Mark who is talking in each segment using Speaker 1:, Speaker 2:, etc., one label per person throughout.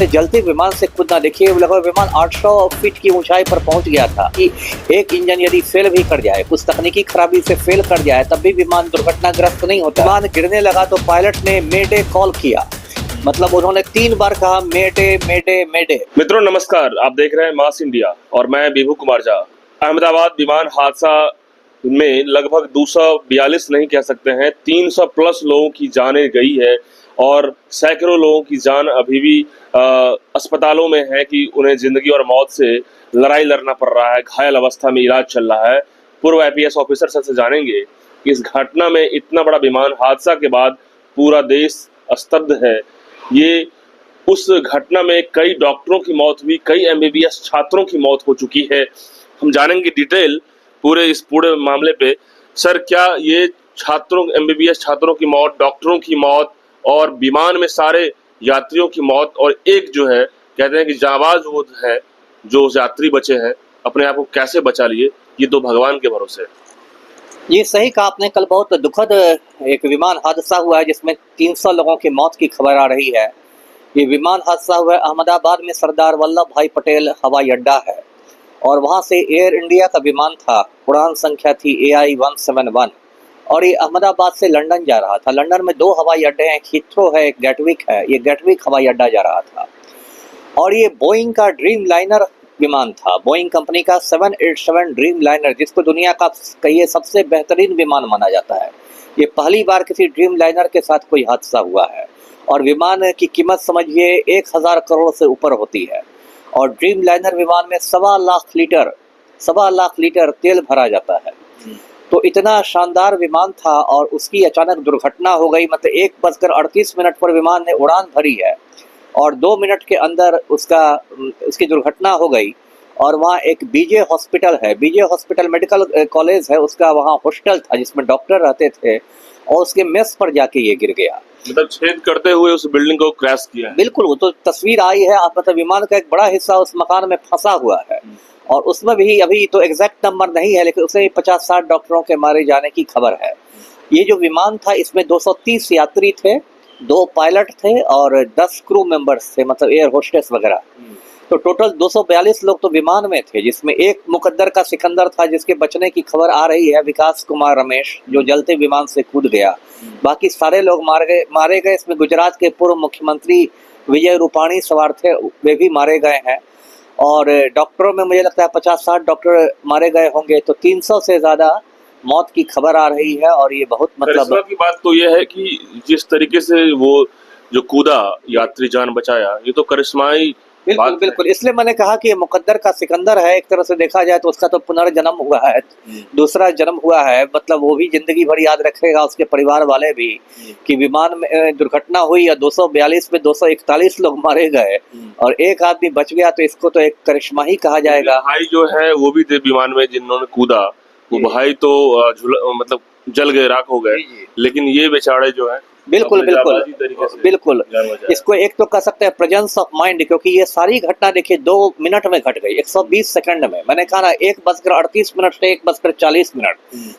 Speaker 1: से जलते विमान से कूदना। देखिए लगभग विमान 800 फीट की ऊंचाई पर पहुंच गया था कि एक इंजन यदि फेल भी कर जाए, कुछ तकनीकी खराबी से फेल कर जाए, तब भी विमान दुर्घटनाग्रस्त नहीं होता। विमान गिरने लगा तो पायलट ने मेडे कॉल किया, मतलब उन्होंने 3 बार कहा मेडे मेडे मेडे।
Speaker 2: मित्रों नमस्कार, आप देख रहे हैं मास इंडिया और मैं विभू कुमार झा। अहमदाबाद विमान हादसा में लगभग 242 नहीं कह सकते हैं, 300 प्लस लोगों की जानें गई है और सैकड़ों लोगों की जान अभी भी अस्पतालों में है कि उन्हें जिंदगी और मौत से लड़ाई लड़ना पड़ रहा है। घायल अवस्था में इलाज चल रहा है। पूर्व आईपीएस ऑफिसर से जानेंगे कि इस घटना में इतना बड़ा विमान हादसा के बाद पूरा देश स्तब्ध है। ये उस घटना में कई डॉक्टरों की मौत हुई, कई एमबीबीएस छात्रों की मौत हो चुकी है। हम जानेंगे डिटेल इस पूरे मामले पे। सर, क्या ये छात्रों एमबीबीएस छात्रों की मौत, डॉक्टरों की मौत और विमान में सारे यात्रियों की मौत और एक जो है कहते हैं कि जाबाज वो है जो यात्री बचे हैं, अपने आप को कैसे बचा लिए, ये तो भगवान के भरोसे है।
Speaker 1: ये सही कहा आपने। कल बहुत दुखद एक विमान हादसा हुआ है जिसमें 300 लोगों की मौत की खबर आ रही है। ये विमान हादसा हुआ है अहमदाबाद में, सरदार वल्लभ भाई पटेल हवाई अड्डा है और वहां से एयर इंडिया का विमान था। उड़ान संख्या थी AI 171 और ये अहमदाबाद से लंदन जा रहा था। लंदन में 2 हवाई अड्डे हैं, एक हीथ्रो है, एक गैटविक है। ये गैटविक हवाई अड्डा जा रहा था और ये बोइंग का ड्रीम लाइनर विमान था, बोइंग कंपनी का 787 ड्रीम लाइनर, जिसको दुनिया का कहिए सबसे बेहतरीन विमान माना जाता है। ये पहली बार किसी ड्रीम लाइनर के साथ कोई हादसा हुआ है और विमान की कीमत समझिए 1000 करोड़ से ऊपर होती है और ड्रीम लाइनर विमान में 1.25 लाख लीटर तेल भरा जाता है। तो इतना शानदार विमान था और उसकी अचानक दुर्घटना हो गई। मतलब 1:38 पर विमान ने उड़ान भरी है और 2 मिनट के अंदर उसकी दुर्घटना हो गई। और वहाँ एक बीजे हॉस्पिटल है, बीजे हॉस्पिटल मेडिकल कॉलेज है, उसका वहाँ हॉस्टल था जिसमें डॉक्टर रहते थे और उसके मेस पर जाके ये गिर गया।
Speaker 2: मतलब छेद करते हुए उस बिल्डिंग को क्रैश किया है।
Speaker 1: बिल्कुल, वो तो तस्वीर आई है। मतलब विमान का एक बड़ा हिस्सा उस मकान में फंसा हुआ है और उसमें भी अभी तो एग्जैक्ट नंबर नहीं है, लेकिन उसमें 50-60 डॉक्टरों के मारे जाने की खबर है। ये जो विमान था इसमें 230 यात्री थे, 2 पायलट थे और 10 क्रू मेंबर्स थे, मतलब एयर होस्टेस वगैरह। तो टोटल 242 लोग तो विमान में थे, जिसमें एक मुकद्दर का सिकंदर था जिसके बचने की खबर आ रही है, विकास कुमार रमेश, जो जलते विमान से कूद गया। बाकी सारे लोग मारे गए। इसमें गुजरात के पूर्व मुख्यमंत्री विजय रूपाणी सवार थे, वे भी मारे गए हैं और डॉक्टरों में मुझे लगता है 50-60 डॉक्टर मारे गए होंगे। तो 300 से ज्यादा मौत की खबर आ रही है और ये बहुत मतलब
Speaker 2: की बात तो ये है कि जिस तरीके से वो जो कूदा, यात्री जान बचाया, ये तो करिश्माई
Speaker 1: बिल्कुल बिल्कुल। इसलिए मैंने कहा कि ये मुकद्दर का सिकंदर है। एक तरह से देखा जाए तो उसका तो पुनर्जन्म हुआ है, दूसरा जन्म हुआ है। मतलब वो भी जिंदगी भर याद रखेगा, उसके परिवार वाले भी, कि विमान में दुर्घटना हुई और 242 में 241 लोग मारे गए और एक आदमी बच गया। तो इसको तो एक करिश्मा ही कहा जाएगा।
Speaker 2: भाई जो है वो भी थे विमान में जिन्होंने कूदा, वो भाई तो मतलब जल गए, राख हो गए, लेकिन ये बेचारे जो है
Speaker 1: बिल्कुल बिल्कुल। इसको एक तो कह सकते हैं प्रेजेंस ऑफ माइंड, क्योंकि ये सारी घटना देखिए 2 मिनट में घट गई, 120 सेकंड में। मैंने कहा ना 1:38 से 1:40।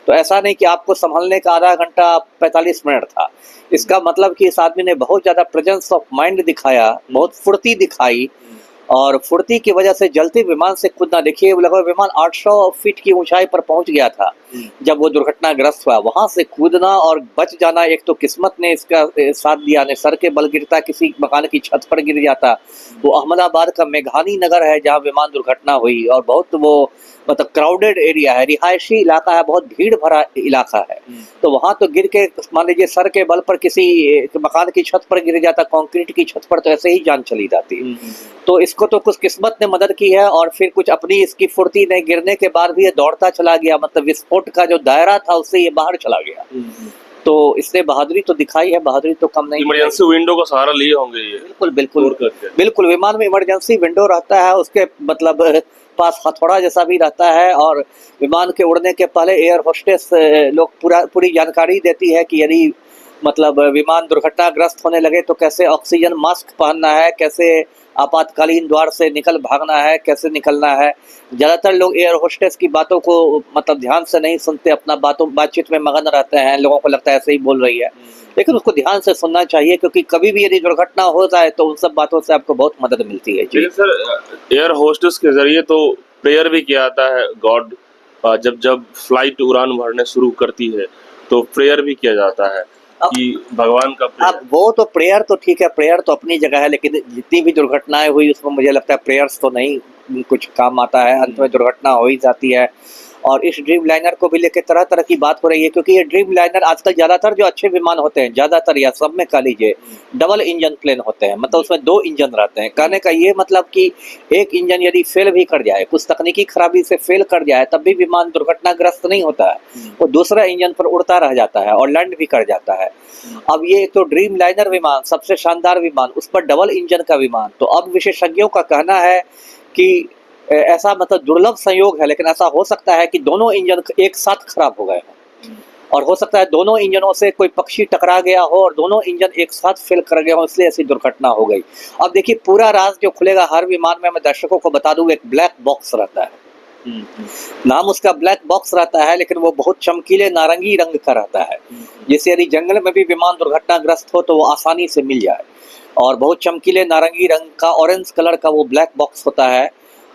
Speaker 1: तो ऐसा नहीं कि आपको संभलने का आधा घंटा 45 मिनट था। इसका मतलब कि इस आदमी ने बहुत ज्यादा प्रेजेंस ऑफ माइंड दिखाया, बहुत फुर्ती दिखाई और फुर्ती की वजह से जलते विमान से कूदना। देखिए लगभग विमान 800 फीट की ऊंचाई पर पहुंच गया था जब वो दुर्घटनाग्रस्त हुआ। वहां से कूदना और बच जाना, एक तो किस्मत ने इसका साथ दिया, ने सर के बल गिरता, किसी मकान की छत पर गिर जाता। वो अहमदाबाद का मेघानी नगर है जहाँ विमान दुर्घटना हुई और बहुत वो मतलब क्राउडेड एरिया है, रिहायशी इलाका है, बहुत भीड़ भरा इलाका है। तो वहां तो गिर के मान लीजिए सर के बल पर किसी मकान की छत पर गिर जाता, कंक्रीट की छत पर, तो ऐसे ही जान चली जाती। तो इसको तो कुछ किस्मत ने मदद की है और फिर कुछ अपनी इसकी फुर्ती ने, गिरने के बाद भी ये दौड़ता चला गया। मतलब विस्फोट का जो दायरा था उससे ये बाहर चला गया। तो इसने बहादुरी तो दिखाई है, बहादुरी तो कम नहीं।
Speaker 2: इमरजेंसी विंडो का सहारा लिए होंगे ये।
Speaker 1: बिल्कुल बिल्कुल बिल्कुल। विमान में इमरजेंसी विंडो रहता है, उसके मतलब पास हथौड़ा जैसा भी रहता है और विमान के उड़ने के पहले एयर होस्टेस लोग पूरी जानकारी देती है कि यदि मतलब विमान दुर्घटनाग्रस्त होने लगे तो कैसे ऑक्सीजन मास्क पहनना है, कैसे आपातकालीन द्वार से निकल भागना है, कैसे निकलना है। ज़्यादातर लोग एयर होस्टेस की बातों को मतलब ध्यान से नहीं सुनते, अपना बातचीत में मगन रहते हैं, लोगों को लगता है ऐसे ही बोल रही है, लेकिन उसको ध्यान से सुनना चाहिए, क्योंकि कभी भी यदि दुर्घटना हो जाए तो उन सब बातों से आपको बहुत मदद मिलती है। जी
Speaker 2: लेकिन सर एयर होस्टेस के जरिए तो प्रेयर भी किया जाता है गॉड, जब जब फ्लाइट उड़ान भरने शुरू करती है तो प्रेयर भी किया जाता है कि भगवान का
Speaker 1: अब वो तो प्रेयर तो ठीक है, प्रेयर तो अपनी जगह है, लेकिन जितनी भी दुर्घटनाएं हुई उसमें मुझे लगता है प्रेयर्स तो नहीं कुछ काम आता है, अंत में दुर्घटना हो ही जाती है। और इस ड्रीम लाइनर को भी लेकर तरह तरह की बात हो रही है, क्योंकि ये ड्रीम लाइनर आजकल ज़्यादातर जो अच्छे विमान होते हैं, ज़्यादातर या सब में कह लीजिए डबल इंजन प्लेन होते हैं, मतलब उसमें 2 इंजन रहते हैं। कहने का ये मतलब कि एक इंजन यदि फेल भी कर जाए, कुछ तकनीकी खराबी से फेल कर जाए, तब भी विमान दुर्घटनाग्रस्त नहीं होता है, वो दूसरा इंजन पर उड़ता रह जाता है और लैंड भी कर जाता है। अब ये तो ड्रीम लाइनर विमान सबसे शानदार विमान, उस पर डबल इंजन का विमान, तो अब विशेषज्ञों का कहना है कि ऐसा मतलब दुर्लभ संयोग है, लेकिन ऐसा हो सकता है कि दोनों इंजन एक साथ खराब हो गए हैं, और हो सकता है दोनों इंजनों से कोई पक्षी टकरा गया हो और दोनों इंजन एक साथ फेल कर गए हो, इसलिए ऐसी दुर्घटना हो गई। अब देखिए पूरा राज जो खुलेगा हर विमान में, मैं दर्शकों को बता दूं, एक ब्लैक बॉक्स रहता है। नाम उसका ब्लैक बॉक्स रहता है, लेकिन वो बहुत चमकीले नारंगी रंग का रहता है, जैसे यदि जंगल में भी विमान दुर्घटनाग्रस्त हो तो वो आसानी से मिल जाए। और बहुत चमकीले नारंगी रंग का, ऑरेंज कलर का वो ब्लैक बॉक्स होता है,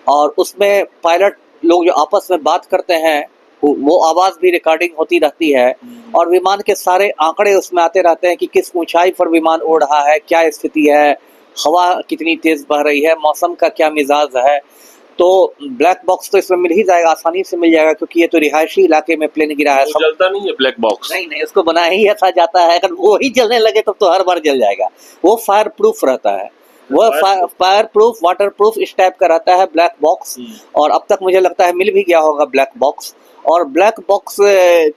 Speaker 1: और उसमें पायलट लोग जो आपस में बात करते हैं वो आवाज़ भी रिकॉर्डिंग होती रहती है, और विमान के सारे आंकड़े उसमें आते रहते हैं कि किस ऊंचाई पर विमान उड़ रहा है, क्या स्थिति है, हवा कितनी तेज़ बह रही है, मौसम का क्या मिजाज है। तो ब्लैक बॉक्स तो इसमें मिल ही जाएगा, आसानी से मिल जाएगा, क्योंकि ये तो रिहायशी इलाके में प्लेन गिरा है।
Speaker 2: वो जलता नहीं है ब्लैक बॉक्स?
Speaker 1: नहीं, उसको बनाया ही ऐसा जाता है, अगर वो ही जलने लगे तो हर बार जल जाएगा। वो फायर प्रूफ रहता है, वो फायर प्रूफ, वाटर प्रूफ इस टाइप का रहता है ब्लैक बॉक्स। और अब तक मुझे लगता है मिल भी गया होगा ब्लैक बॉक्स। और ब्लैक बॉक्स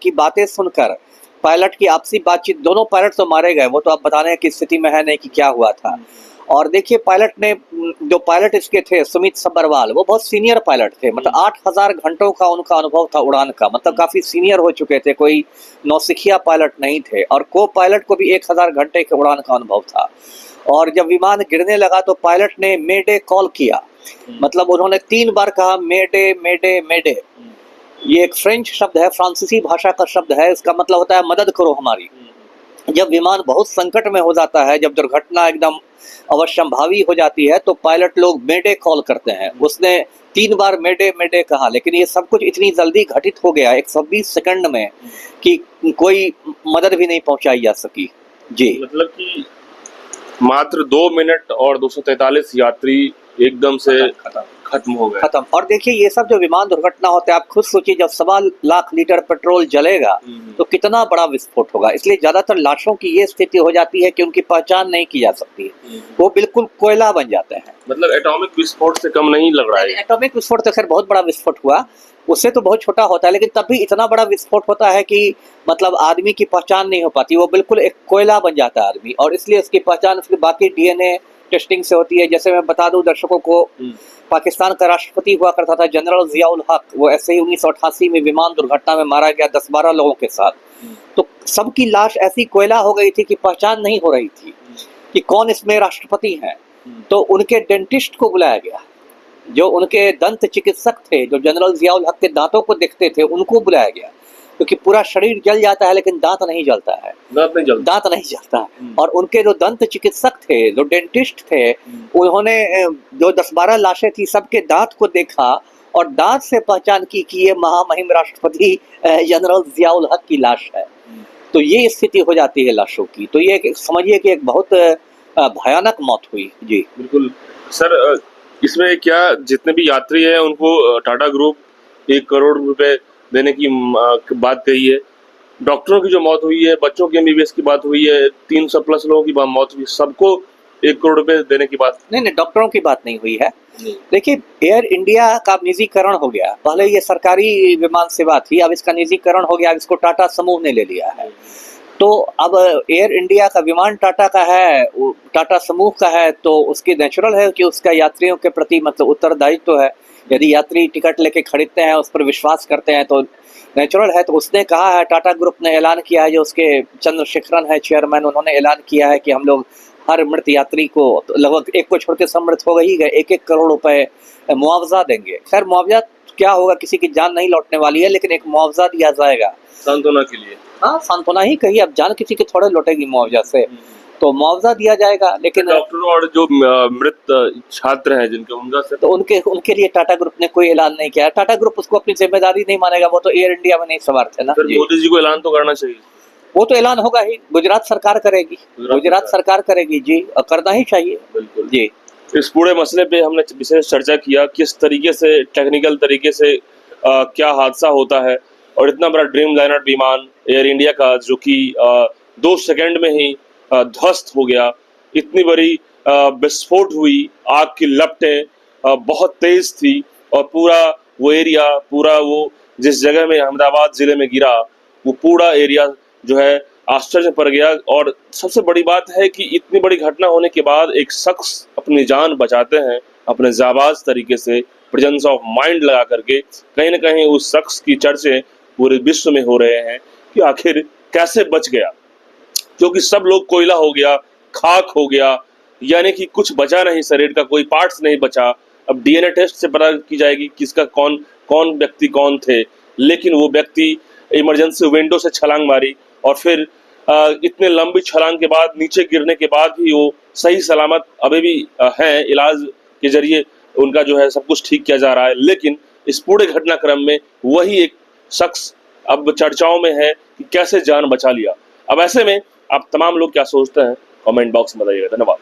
Speaker 1: की बातें सुनकर पायलट की आपसी बातचीत, दोनों पायलट तो मारे गए, वो तो आप बताने की स्थिति में है नहीं कि क्या हुआ था। और देखिए पायलट ने, जो पायलट इसके थे सुमित सब्बरवाल, वो बहुत सीनियर पायलट थे, मतलब 8000 घंटों का उनका अनुभव था उड़ान का, मतलब काफ़ी सीनियर हो चुके थे, कोई नौसिखिया पायलट नहीं थे। और को पायलट को भी 1000 घंटे के उड़ान का अनुभव था। और जब विमान गिरने लगा तो पायलट ने मेडे कॉल किया, मतलब उन्होंने 3 बार कहा मेडे मेडे मेडे। ये एक फ्रेंच शब्द है, फ्रांसीसी भाषा का शब्द है, इसका मतलब होता है मदद करो हमारी। जब विमान बहुत संकट में हो जाता है, जब दुर्घटना एकदम अवश्यंभावी हो जाती है, तो पायलट लोग मेडे कॉल करते हैं। उसने 3 बार मेडे मेडे कहा, लेकिन ये सब कुछ इतनी जल्दी घटित हो गया 120 सेकंड में कि कोई मदद भी नहीं पहुंचाई जा सकी। जी,
Speaker 2: मतलब कि मात्र 2 मिनट और 243 यात्री एकदम से खत्म हो गए।
Speaker 1: खत्म। और देखिए ये सब जो विमान दुर्घटना होते हैं, आप खुद सोचिए, जब 1.25 लाख लीटर पेट्रोल जलेगा तो कितना बड़ा विस्फोट होगा। इसलिए ज्यादातर लाशों की ये स्थिति हो जाती है कि उनकी पहचान नहीं की जा सकती, वो बिल्कुल कोयला बन जाते हैं।
Speaker 2: मतलब एटॉमिक विस्फोट से कम नहीं लग रहा है।
Speaker 1: एटॉमिक विस्फोट तो खैर बहुत बड़ा विस्फोट हुआ, उससे तो बहुत छोटा होता है, लेकिन तब भी इतना बड़ा विस्फोट होता है कि मतलब आदमी की पहचान नहीं हो पाती, वो बिल्कुल एक कोयला बन जाता है आदमी। और इसलिए उसकी पहचान फिर बाकी डीएनए टेस्टिंग से होती है। जैसे मैं बता दूं दर्शकों को, पाकिस्तान का राष्ट्रपति हुआ करता था जनरल जियाउल हक, वो ऐसे ही 1988 में विमान दुर्घटना में मारा गया 10-12 लोगों के साथ। तो सबकी लाश ऐसी कोयला हो गई थी कि पहचान नहीं हो रही थी कि कौन इसमें राष्ट्रपति हैं। तो उनके डेंटिस्ट को बुलाया गया, जो उनके दंत चिकित्सक थे, जो जनरल जियाउल हक के दांतों को देखते थे, उनको बुलाया गया, क्योंकि पूरा शरीर जल जाता है लेकिन दांत नहीं जलता है, दांत नहीं जलता है। और उनके जो दंत चिकित्सक थे, जो डेंटिस्ट थे, उन्होंने जो 10-12 लाशें थी सबके दांत को देखा और दांत से पहचान की कि ये महामहिम राष्ट्रपति जनरल जियाउल हक की लाश है। तो ये स्थिति हो जाती है लाशों की। तो ये समझिए कि एक बहुत भयानक मौत हुई। जी
Speaker 2: बिल्कुल सर, इसमें क्या जितने भी यात्री हैं उनको टाटा ग्रुप 1 करोड़ रुपए देने की बात कही है, डॉक्टरों की जो मौत हुई है, बच्चों की एमबीबीएस की बात हुई है, 300 प्लस लोगों की मौत हुई, सबको 1 करोड़ रुपए देने की बात।
Speaker 1: नहीं, डॉक्टरों की बात नहीं हुई है। देखिए एयर इंडिया का निजीकरण हो गया, पहले ये सरकारी विमान सेवा थी, अब इसका निजीकरण हो गया, अब इसको टाटा समूह ने ले लिया है। तो अब एयर इंडिया का विमान टाटा का है, टाटा समूह का है, तो उसकी नेचुरल है कि उसका यात्रियों के प्रति मतलब उत्तरदायित्व है यदि यात्री टिकट लेके खरीदते हैं, उस पर विश्वास करते हैं तो नेचुरल है। तो उसने कहा है, टाटा ग्रुप ने ऐलान किया है, जो उसके चंद्रशेखरन है चेयरमैन, उन्होंने ऐलान किया है कि हम लोग हर मृत यात्री को, लगभग एक को छोड़ के सब मृत हो ही गए, 1-1 करोड़ रुपए मुआवजा देंगे। खैर मुआवजा क्या होगा, किसी की जान नहीं लौटने वाली है, लेकिन एक मुआवजा दिया जाएगा
Speaker 2: सांत्वना के लिए।
Speaker 1: हाँ, सांत्वना ही कही, अब जान किसी की थोड़े लौटेगी मुआवजा से, तो मुआवजा दिया जाएगा। लेकिन
Speaker 2: डॉक्टर और जो मृत छात्र हैं जिनके, उनका से
Speaker 1: तो उनके लिए टाटा ग्रुप ने कोई ऐलान नहीं किया। टाटा ग्रुप उसको अपनी जिम्मेदारी नहीं मानेगा, वो तो एयर इंडिया में नहीं सवार थे ना।
Speaker 2: फिर मोदी जी को ऐलान तो करना चाहिए।
Speaker 1: वो तो ऐलान होगा ही, गुजरात सरकार करेगी, गुजरात सरकार करेगी जी, और करना ही चाहिए।
Speaker 2: बिल्कुल
Speaker 1: जी।
Speaker 2: इस पूरे मसले पे हमने विशेष चर्चा किया, किस तरीके से टेक्निकल तरीके से क्या हादसा होता है, और इतना बड़ा ड्रीम लाइनर विमान एयर इंडिया का जो कि 2 सेकंड में ही ध्वस्त हो गया, इतनी बड़ी विस्फोट हुई, आग की लपटें बहुत तेज थी, और पूरा वो एरिया, पूरा वो जिस जगह में अहमदाबाद जिले में गिरा, वो पूरा एरिया जो है आश्चर्य पड़ गया। और सबसे बड़ी बात है कि इतनी बड़ी घटना होने के बाद एक शख्स अपनी जान बचाते हैं अपने जाबाज तरीके से, प्रेजेंस ऑफ माइंड लगा करके। कहीं ना कहीं उस शख्स की चर्चे पूरे विश्व में हो रहे हैं कि आखिर कैसे बच गया, क्योंकि सब लोग कोयला हो गया, खाक हो गया, यानी कि कुछ बचा नहीं, शरीर का कोई पार्ट्स नहीं बचा। अब डीएनए टेस्ट से पता की जाएगी किसका कौन व्यक्ति कौन थे, लेकिन वो व्यक्ति इमरजेंसी विंडो से छलांग मारी, और फिर इतने लंबी छलांग के बाद, नीचे गिरने के बाद भी वो सही सलामत अभी भी हैं। इलाज के जरिए उनका जो है सब कुछ ठीक किया जा रहा है, लेकिन इस पूरे घटनाक्रम में वही एक शख्स अब चर्चाओं में है कि कैसे जान बचा लिया। अब ऐसे में आप तमाम लोग क्या सोचते हैं, कमेंट बॉक्स में बताइएगा। धन्यवाद।